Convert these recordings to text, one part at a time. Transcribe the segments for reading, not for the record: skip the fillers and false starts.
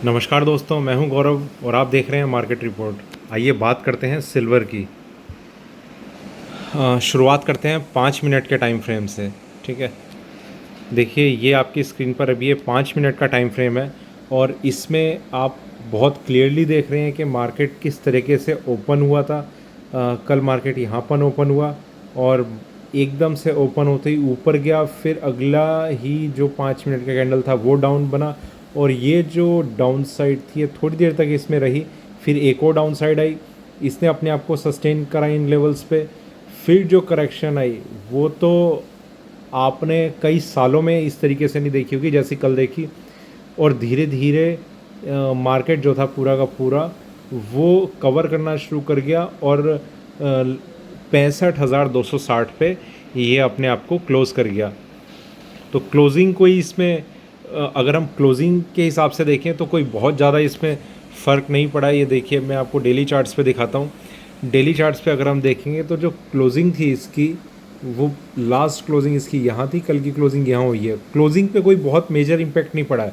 नमस्कार दोस्तों, मैं हूं गौरव और आप देख रहे हैं मार्केट रिपोर्ट। आइए बात करते हैं सिल्वर की। शुरुआत करते हैं 5 मिनट के टाइम फ्रेम से। ठीक है, देखिए ये आपकी स्क्रीन पर अभी ये 5 मिनट का टाइम फ्रेम है और इसमें आप बहुत क्लियरली देख रहे हैं कि मार्केट किस तरीके से ओपन हुआ था। कल मार्केट यहाँ पर ओपन हुआ और एकदम से ओपन होते ही ऊपर गया, फिर अगला ही जो 5 मिनट का कैंडल था वो डाउन बना और ये जो डाउन साइड थी ये थोड़ी देर तक इसमें रही, फिर एक और डाउन साइड आई, इसने अपने आप को सस्टेन करा इन लेवल्स पे। फिर जो करेक्शन आई वो तो आपने कई सालों में इस तरीके से नहीं देखी होगी जैसी कल देखी। और धीरे धीरे मार्केट जो था पूरा का पूरा वो कवर करना शुरू कर गया और 65,260 पे ये अपने आप को क्लोज़ कर गया। तो क्लोजिंग कोई इसमें अगर हम क्लोजिंग के हिसाब से देखें तो कोई बहुत ज़्यादा इसमें फ़र्क नहीं पड़ा। ये देखिए मैं आपको डेली चार्ट्स पे दिखाता हूँ। डेली चार्ट्स पे अगर हम देखेंगे तो जो क्लोजिंग थी इसकी, वो लास्ट क्लोजिंग इसकी यहाँ थी, कल की क्लोजिंग यहाँ हुई है। क्लोजिंग पे कोई बहुत मेजर इम्पैक्ट नहीं पड़ा है।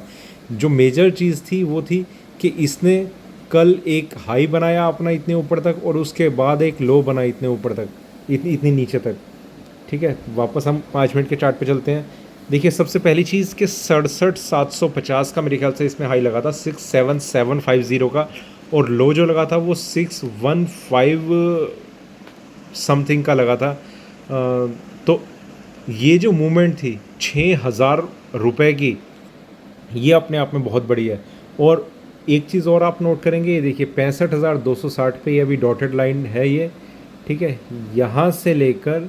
जो मेजर चीज़ थी वो थी कि इसने कल एक हाई बनाया अपना इतने ऊपर तक और उसके बाद एक लो बना इतने ऊपर तक, इतनी इतनी नीचे तक। ठीक है, वापस हम 5 मिनट के चार्ट पे चलते हैं। देखिए सबसे पहली चीज़ कि 67,750 का मेरे ख्याल से इसमें हाई लगा था, 67,750 का, और लो जो लगा था वो 615 समथिंग का लगा था। तो ये जो मूवमेंट थी 6,000 रुपये की, ये अपने आप में बहुत बड़ी है। और एक चीज़ और आप नोट करेंगे, ये देखिए 65,260 पे ये अभी डॉटेड लाइन है ये। ठीक है, यहाँ से लेकर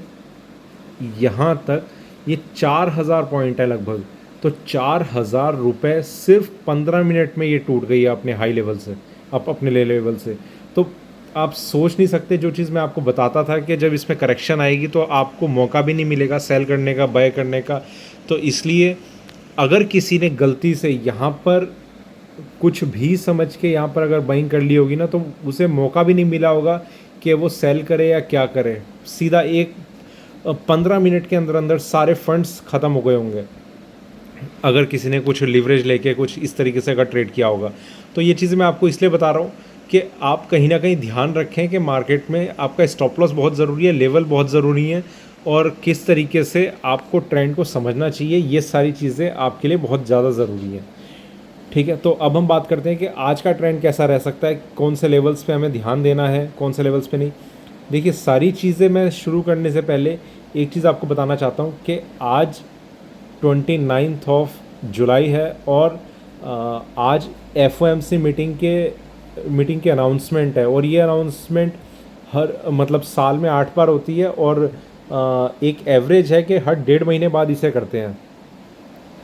यहाँ तक ये 4,000 पॉइंट है लगभग। तो 4,000 रुपये सिर्फ 15 मिनट में ये टूट गई है अपने हाई लेवल से, अपने लेवल से। तो आप सोच नहीं सकते, जो चीज़ मैं आपको बताता था कि जब इसमें करेक्शन आएगी तो आपको मौका भी नहीं मिलेगा सेल करने का, बाय करने का। तो इसलिए अगर किसी ने गलती से यहाँ पर कुछ भी समझ के यहाँ पर अगर बाइंग कर ली होगी ना, तो उसे मौका भी नहीं मिला होगा कि वो सेल करे या क्या करे। सीधा एक 15 मिनट के अंदर अंदर सारे फंड्स ख़त्म हो गए होंगे अगर किसी ने कुछ लिवरेज लेके कुछ इस तरीके से अगर ट्रेड किया होगा। तो ये चीज़ें मैं आपको इसलिए बता रहा हूँ कि आप कहीं ना कहीं ध्यान रखें कि मार्केट में आपका स्टॉप लॉस बहुत ज़रूरी है, लेवल बहुत ज़रूरी है, और किस तरीके से आपको ट्रेंड को समझना चाहिए, ये सारी चीज़ें आपके लिए बहुत ज़्यादा ज़रूरी है। ठीक है, तो अब हम बात करते हैं कि आज का ट्रेंड कैसा रह सकता है, कौन से लेवल्स पे हमें ध्यान देना है, कौन से लेवल्स पे नहीं। देखिए सारी चीज़ें मैं शुरू करने से पहले एक चीज़ आपको बताना चाहता हूँ कि आज 29 जुलाई है और आज FOMC मीटिंग के अनाउंसमेंट है। और ये अनाउंसमेंट हर मतलब साल में 8 बार होती है और एक एवरेज है कि हर 1.5 महीने बाद इसे करते हैं।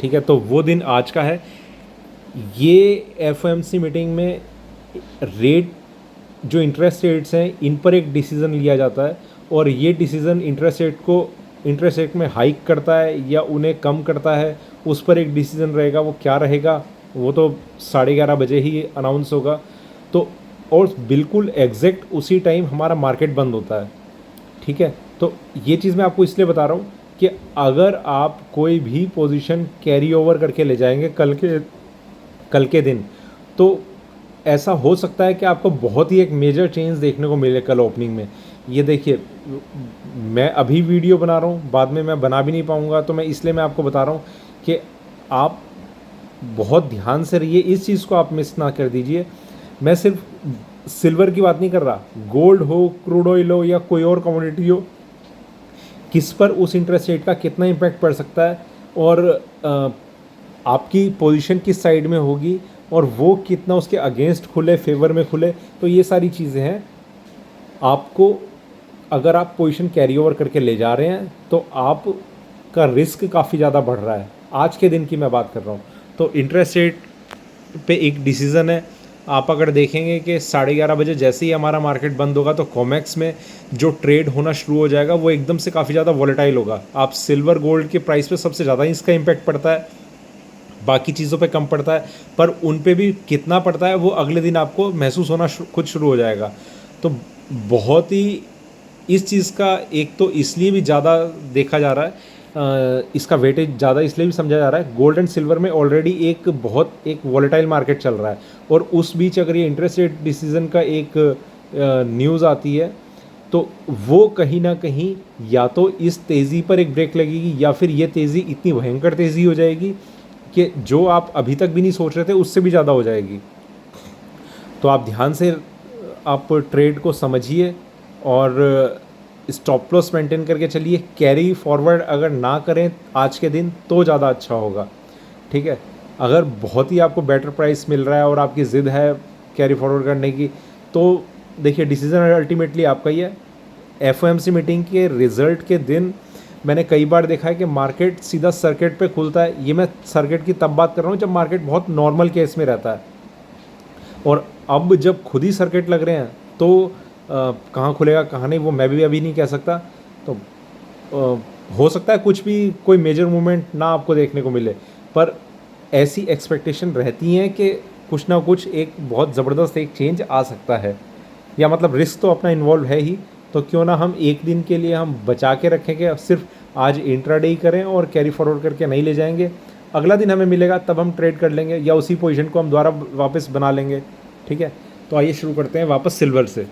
ठीक है, तो वो दिन आज का है। ये FOMC मीटिंग में रेट, जो इंटरेस्ट रेट्स हैं, इन पर एक डिसीज़न लिया जाता है और ये डिसीज़न इंटरेस्ट रेट में हाइक करता है या उन्हें कम करता है, उस पर एक डिसीज़न रहेगा। वो क्या रहेगा वो तो 11:30 बजे ही अनाउंस होगा। तो और बिल्कुल एग्जैक्ट उसी टाइम हमारा मार्केट बंद होता है। ठीक है, तो ये चीज़ मैं आपको इसलिए बता रहा हूँ कि अगर आप कोई भी पोजीशन कैरी ओवर करके ले जाएंगे कल के दिन, तो ऐसा हो सकता है कि आपको बहुत ही एक मेजर चेंज देखने को मिले कल ओपनिंग में। ये देखिए मैं अभी वीडियो बना रहा हूँ, बाद में मैं बना भी नहीं पाऊँगा, तो मैं इसलिए मैं आपको बता रहा हूँ कि आप बहुत ध्यान से रहिए, इस चीज़ को आप मिस ना कर दीजिए। मैं सिर्फ सिल्वर की बात नहीं कर रहा, गोल्ड हो, क्रूड ऑयल हो या कोई और कमोडिटी हो, किस पर उस इंटरेस्ट रेट का कितना इम्पैक्ट पड़ सकता है और आपकी पोजीशन किस साइड में होगी और वो कितना उसके अगेंस्ट खुले, फेवर में खुले। तो ये सारी चीज़ें हैं। आपको अगर आप पोजीशन कैरी ओवर करके ले जा रहे हैं तो आपका रिस्क काफ़ी ज़्यादा बढ़ रहा है। आज के दिन की मैं बात कर रहा हूँ। तो इंटरेस्ट रेट पे एक डिसीज़न है। आप अगर देखेंगे कि 11:30 बजे जैसे ही हमारा मार्केट बंद होगा तो कॉमेक्स में जो ट्रेड होना शुरू हो जाएगा वो एकदम से काफ़ी ज़्यादा वॉलेटाइल होगा। आप सिल्वर गोल्ड के प्राइस पे सबसे ज़्यादा इसका इम्पैक्ट पड़ता है, बाकी चीज़ों पे कम पड़ता है, पर उन पे भी कितना पड़ता है वो अगले दिन आपको महसूस होना खुद शुरू हो जाएगा। तो बहुत ही इस चीज़ का एक तो इसलिए भी ज़्यादा देखा जा रहा है इसका वेटेज ज़्यादा इसलिए भी समझा जा रहा है, गोल्ड एंड सिल्वर में ऑलरेडी एक वॉलेटाइल मार्केट चल रहा है, और उस बीच अगर ये इंटरेस्ट रेट डिसीजन का एक न्यूज़ आती है तो वो कहीं ना कहीं या तो इस तेज़ी पर एक ब्रेक लगेगी, या फिर ये तेज़ी इतनी भयंकर तेज़ी हो जाएगी कि जो आप अभी तक भी नहीं सोच रहे थे उससे भी ज़्यादा हो जाएगी। तो आप ध्यान से आप ट्रेड को समझिए और स्टॉप लॉस मेंटेन करके चलिए। कैरी फॉरवर्ड अगर ना करें आज के दिन तो ज़्यादा अच्छा होगा, ठीक है। अगर बहुत ही आपको बेटर प्राइस मिल रहा है और आपकी ज़िद है कैरी फॉरवर्ड करने की, तो देखिए डिसीज़न अल्टीमेटली आपका ही है। एफओएमसी मीटिंग के रिज़ल्ट के दिन मैंने कई बार देखा है कि मार्केट सीधा सर्किट पे खुलता है। ये मैं सर्किट की तब बात कर रहा हूँ जब मार्केट बहुत नॉर्मल केस में रहता है, और अब जब खुद ही सर्किट लग रहे हैं तो कहाँ खुलेगा कहाँ नहीं वो मैं भी अभी नहीं कह सकता। तो हो सकता है कुछ भी कोई मेजर मूवमेंट ना आपको देखने को मिले, पर ऐसी एक्सपेक्टेशन रहती हैं कि कुछ ना कुछ एक बहुत ज़बरदस्त एक चेंज आ सकता है, या मतलब रिस्क तो अपना इन्वॉल्व है ही। तो क्यों ना हम एक दिन के लिए हम बचा के रखें कि सिर्फ आज इंट्राडे ही करें और कैरी फॉरवर्ड करके नहीं ले जाएंगे। अगला दिन हमें मिलेगा तब हम ट्रेड कर लेंगे, या उसी पोजीशन को हम दोबारा वापस बना लेंगे, ठीक है। तो आइए शुरू करते हैं वापस सिल्वर से।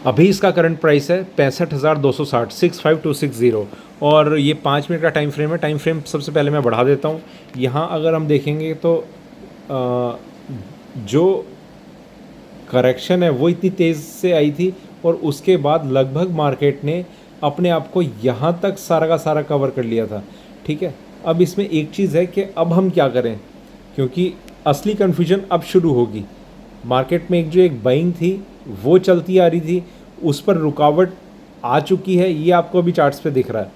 अभी इसका करंट प्राइस है 65,260, 65260, और ये 5 मिनट का टाइम फ्रेम है। टाइम फ्रेम सबसे पहले मैं बढ़ा देता हूँ। यहाँ अगर हम देखेंगे तो जो करेक्शन है वो इतनी तेज़ से आई थी, और उसके बाद लगभग मार्केट ने अपने आप को यहाँ तक सारा का सारा कवर कर लिया था, ठीक है। अब इसमें एक चीज़ है कि अब हम क्या करें, क्योंकि असली कन्फ्यूजन अब शुरू होगी। मार्केट में एक बाइंग थी वो चलती आ रही थी, उस पर रुकावट आ चुकी है, ये आपको अभी चार्ट्स पे दिख रहा है।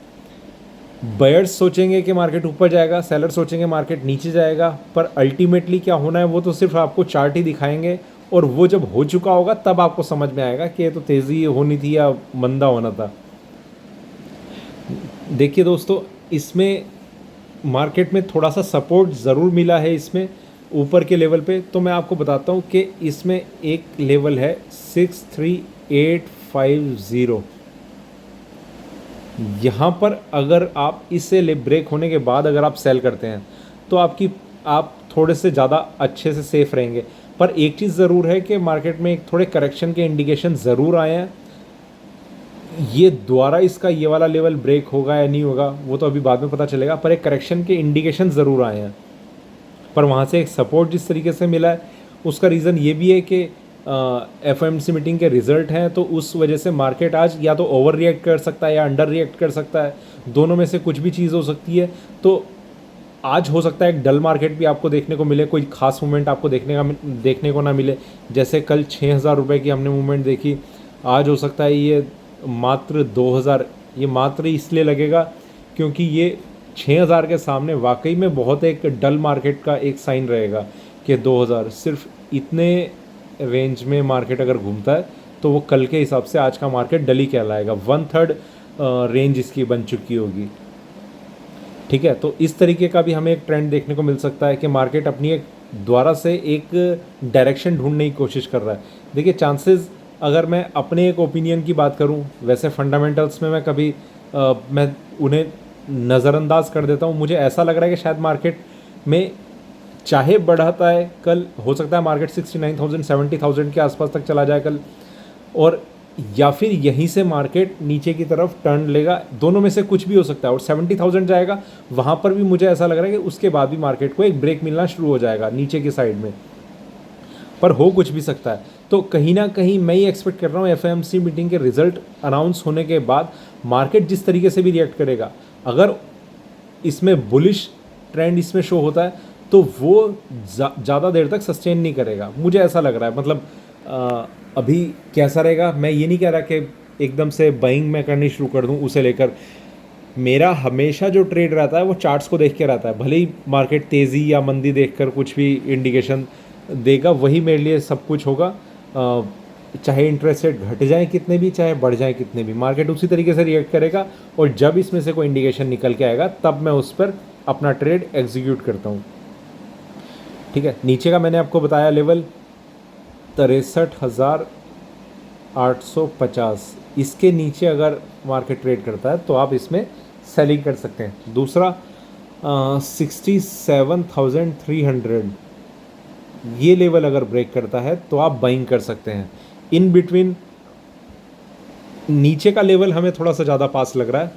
बायर्स सोचेंगे कि मार्केट ऊपर जाएगा, सेलर सोचेंगे मार्केट नीचे जाएगा, पर अल्टीमेटली क्या होना है वो तो सिर्फ आपको चार्ट ही दिखाएंगे, और वो जब हो चुका होगा तब आपको समझ में आएगा कि ये तो तेज़ी होनी थी या मंदा होना था। देखिए दोस्तों, इसमें मार्केट में थोड़ा सा सपोर्ट ज़रूर मिला है इसमें ऊपर के लेवल पे। तो मैं आपको बताता हूँ कि इसमें एक लेवल है 63850। यहाँ पर अगर आप इससे ब्रेक होने के बाद अगर आप सेल करते हैं तो आप थोड़े से ज़्यादा अच्छे से सेफ रहेंगे। पर एक चीज़ ज़रूर है कि मार्केट में एक थोड़े करेक्शन के इंडिकेशन ज़रूर आए हैं। ये दोबारा इसका ये वाला लेवल ब्रेक होगा या नहीं होगा वो तो अभी बाद में पता चलेगा, पर एक करेक्शन के इंडिकेशन ज़रूर आए हैं। पर वहाँ से एक सपोर्ट जिस तरीके से मिला है उसका रीज़न ये भी है कि एफओएमसी मीटिंग के रिज़ल्ट हैं, तो उस वजह से मार्केट आज या तो ओवर रिएक्ट कर सकता है या अंडर रिएक्ट कर सकता है, दोनों में से कुछ भी चीज़ हो सकती है। तो आज हो सकता है एक डल मार्केट भी आपको देखने को मिले, कोई खास मूवमेंट आपको देखने को ना मिले। जैसे कल 6,000 रुपये की हमने मूवमेंट देखी, आज हो सकता है ये मात्र 2,000। ये मात्र इसलिए लगेगा क्योंकि ये 6,000 के सामने वाकई में बहुत एक डल मार्केट का एक साइन रहेगा कि 2,000 सिर्फ इतने रेंज में मार्केट अगर घूमता है तो वो कल के हिसाब से आज का मार्केट डल ही कहलाएगा। 1/3 रेंज इसकी बन चुकी होगी, ठीक है। तो इस तरीके का भी हमें एक ट्रेंड देखने को मिल सकता है कि मार्केट अपनी एक द्वारा से एक डायरेक्शन ढूंढने की कोशिश कर रहा है। देखिए चांसेस, अगर मैं अपने एक ओपिनियन की बात करूं, वैसे फंडामेंटल्स में मैं कभी मैं उन्हें नज़रअंदाज कर देता हूं। मुझे ऐसा लग रहा है कि शायद मार्केट में चाहे बढ़ाता है, कल हो सकता है मार्केट 69,000 70,000 के आसपास तक चला जाए कल, और या फिर यहीं से मार्केट नीचे की तरफ टर्न लेगा, दोनों में से कुछ भी हो सकता है। और 70,000 जाएगा, वहाँ पर भी मुझे ऐसा लग रहा है कि उसके बाद भी मार्केट को एक ब्रेक मिलना शुरू हो जाएगा नीचे की साइड में, पर हो कुछ भी सकता है। तो कहीं ना कहीं मैं ये एक्सपेक्ट कर रहा हूँ एफओएमसी मीटिंग के रिजल्ट अनाउंस होने के बाद मार्केट जिस तरीके से भी रिएक्ट करेगा, अगर इसमें बुलिश ट्रेंड इसमें शो होता है तो वो ज़्यादा देर तक सस्टेन नहीं करेगा, मुझे ऐसा लग रहा है। मतलब अभी कैसा रहेगा मैं ये नहीं कह रहा कि एकदम से बाइंग मैं करनी शुरू कर दूं उसे लेकर। मेरा हमेशा जो ट्रेड रहता है वो चार्ट्स को देख के रहता है, भले ही मार्केट तेज़ी या मंदी देखकर कुछ भी इंडिकेशन देगा, वही मेरे लिए सब कुछ होगा। चाहे इंटरेस्ट रेट घट जाए कितने भी, चाहे बढ़ जाए कितने भी, मार्केट उसी तरीके से रिएक्ट करेगा, और जब इसमें से कोई इंडिकेशन निकल के आएगा तब मैं उस पर अपना ट्रेड एग्जीक्यूट करता हूँ, ठीक है। नीचे का मैंने आपको बताया लेवल 63,850, इसके नीचे अगर मार्केट ट्रेड करता है तो आप इसमें सेलिंग कर सकते हैं। दूसरा 67,300 ये लेवल अगर ब्रेक करता है तो आप बाइंग कर सकते हैं। इन बिटवीन नीचे का लेवल हमें थोड़ा सा ज़्यादा पास लग रहा है,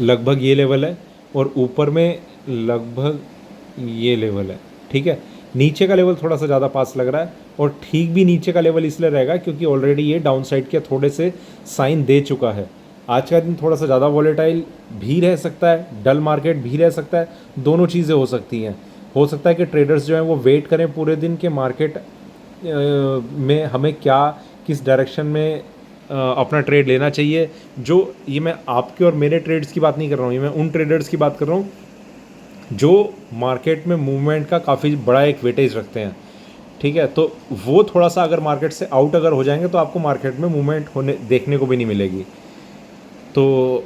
लगभग ये लेवल है, और ऊपर में लगभग ये लेवल है। ठीक है, नीचे का लेवल थोड़ा सा ज़्यादा पास लग रहा है, और ठीक भी नीचे का लेवल इसलिए रहेगा क्योंकि ऑलरेडी ये डाउन साइड के थोड़े से साइन दे चुका है। आज का दिन थोड़ा सा ज़्यादा वॉलेटाइल भी रह सकता है, डल मार्केट भी रह सकता है, दोनों चीज़ें हो सकती हैं। हो सकता है कि ट्रेडर्स जो हैं वो वेट करें पूरे दिन के मार्केट में हमें क्या किस डायरेक्शन में अपना ट्रेड लेना चाहिए। जो ये मैं आपके और मेरे ट्रेड्स की बात नहीं कर रहा हूँ, ये मैं उन ट्रेडर्स की बात कर रहा हूँ जो मार्केट में मूवमेंट का काफ़ी बड़ा एक वेटेज रखते हैं। ठीक है, तो वो थोड़ा सा अगर मार्केट से आउट अगर हो जाएंगे तो आपको मार्केट में मूवमेंट होने देखने को भी नहीं मिलेगी। तो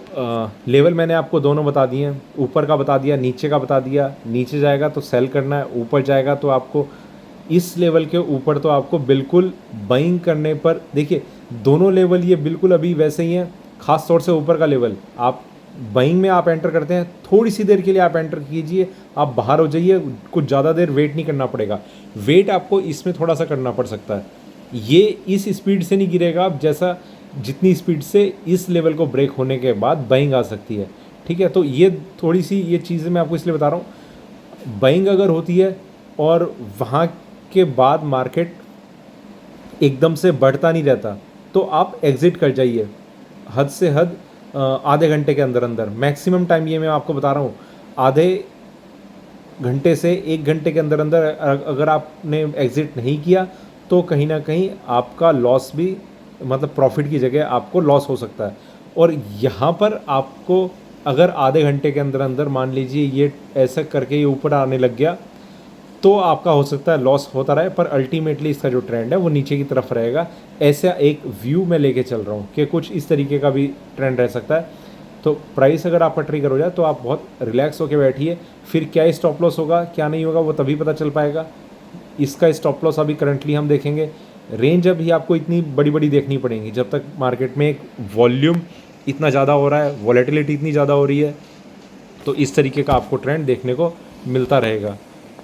लेवल मैंने आपको दोनों बता दिए हैं, ऊपर का बता दिया, नीचे का बता दिया। नीचे जाएगा तो सेल करना है, ऊपर जाएगा तो आपको इस लेवल के ऊपर तो आपको बिल्कुल बाइंग करने पर, देखिए दोनों लेवल ये बिल्कुल अभी वैसे ही हैं। ख़ास तौर से ऊपर का लेवल आप बाइंग में आप एंटर करते हैं, थोड़ी सी देर के लिए आप एंटर कीजिए, आप बाहर हो जाइए, कुछ ज़्यादा देर वेट नहीं करना पड़ेगा। वेट आपको इसमें थोड़ा सा करना पड़ सकता है, ये इस स्पीड से नहीं गिरेगा आप जैसा जितनी स्पीड से इस लेवल को ब्रेक होने के बाद बाइंग आ सकती है। ठीक है, तो ये थोड़ी सी ये चीज़ें मैं आपको इसलिए बता रहा हूँ। बाइंग अगर होती है और वहाँ के बाद मार्केट एकदम से बढ़ता नहीं रहता तो आप एग्ज़िट कर जाइए, हद से हद आधे घंटे के अंदर अंदर। मैक्सिमम टाइम ये मैं आपको बता रहा हूँ, आधे घंटे से 1 घंटे के अंदर अंदर अगर आपने एग्ज़िट नहीं किया तो कहीं ना कहीं आपका लॉस भी, मतलब प्रॉफिट की जगह आपको लॉस हो सकता है। और यहाँ पर आपको अगर आधे घंटे के अंदर अंदर मान लीजिए ये ऐसा करके ये ऊपर आने लग गया तो आपका हो सकता है लॉस होता रहे, पर अल्टीमेटली इसका जो ट्रेंड है वो नीचे की तरफ रहेगा। ऐसा एक व्यू मैं लेके चल रहा हूँ कि कुछ इस तरीके का भी ट्रेंड रह सकता है। तो प्राइस अगर आपका ट्रिगर हो जाए तो आप बहुत रिलैक्स होकर बैठिए, फिर क्या स्टॉप लॉस होगा क्या नहीं होगा वो तभी पता चल पाएगा। इसका स्टॉप लॉस अभी करंटली हम देखेंगे, रेंज अभी आपको इतनी बड़ी बड़ी देखनी पड़ेंगी जब तक मार्केट में एक वॉल्यूम इतना ज़्यादा हो रहा है, वॉलेटिलिटी इतनी ज़्यादा हो रही है, तो इस तरीके का आपको ट्रेंड देखने को मिलता रहेगा।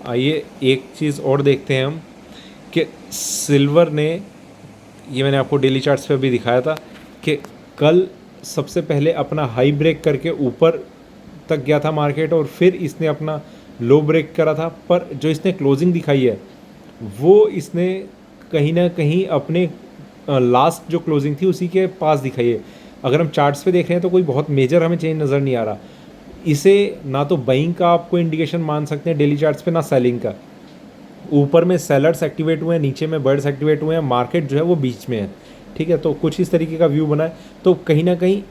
आइए एक चीज़ और देखते हैं हम कि सिल्वर ने, ये मैंने आपको डेली चार्ट्स पे भी दिखाया था कि कल सबसे पहले अपना हाई ब्रेक करके ऊपर तक गया था मार्केट और फिर इसने अपना लो ब्रेक करा था, पर जो इसने क्लोजिंग दिखाई है वो इसने कहीं ना कहीं अपने लास्ट जो क्लोजिंग थी उसी के पास दिखाई है। अगर हम चार्ट्स पे देख रहे हैं तो कोई बहुत मेजर हमें चेंज नज़र नहीं आ रहा। इसे ना तो बाइंग का आपको इंडिकेशन मान सकते हैं डेली चार्ट्स पे, ना सेलिंग का। ऊपर में सेलर्स एक्टिवेट हुए हैं, नीचे में बर्ड्स एक्टिवेट हुए हैं, मार्केट जो है वो बीच में है। ठीक है, तो कुछ इस तरीके का व्यू बना है। तो कहीं ना कहीं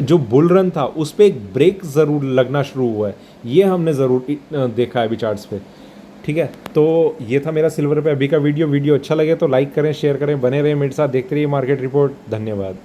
जो बुल रन था उस पर एक ब्रेक ज़रूर लगना शुरू हुआ है, ये हमने ज़रूर देखा है अभी चार्ट्स पे। ठीक है, तो ये था मेरा सिल्वर पे अभी का वीडियो अच्छा लगे तो लाइक करें, शेयर करें, बने रहें मेरे साथ, देखते रहिए मार्केट रिपोर्ट। धन्यवाद।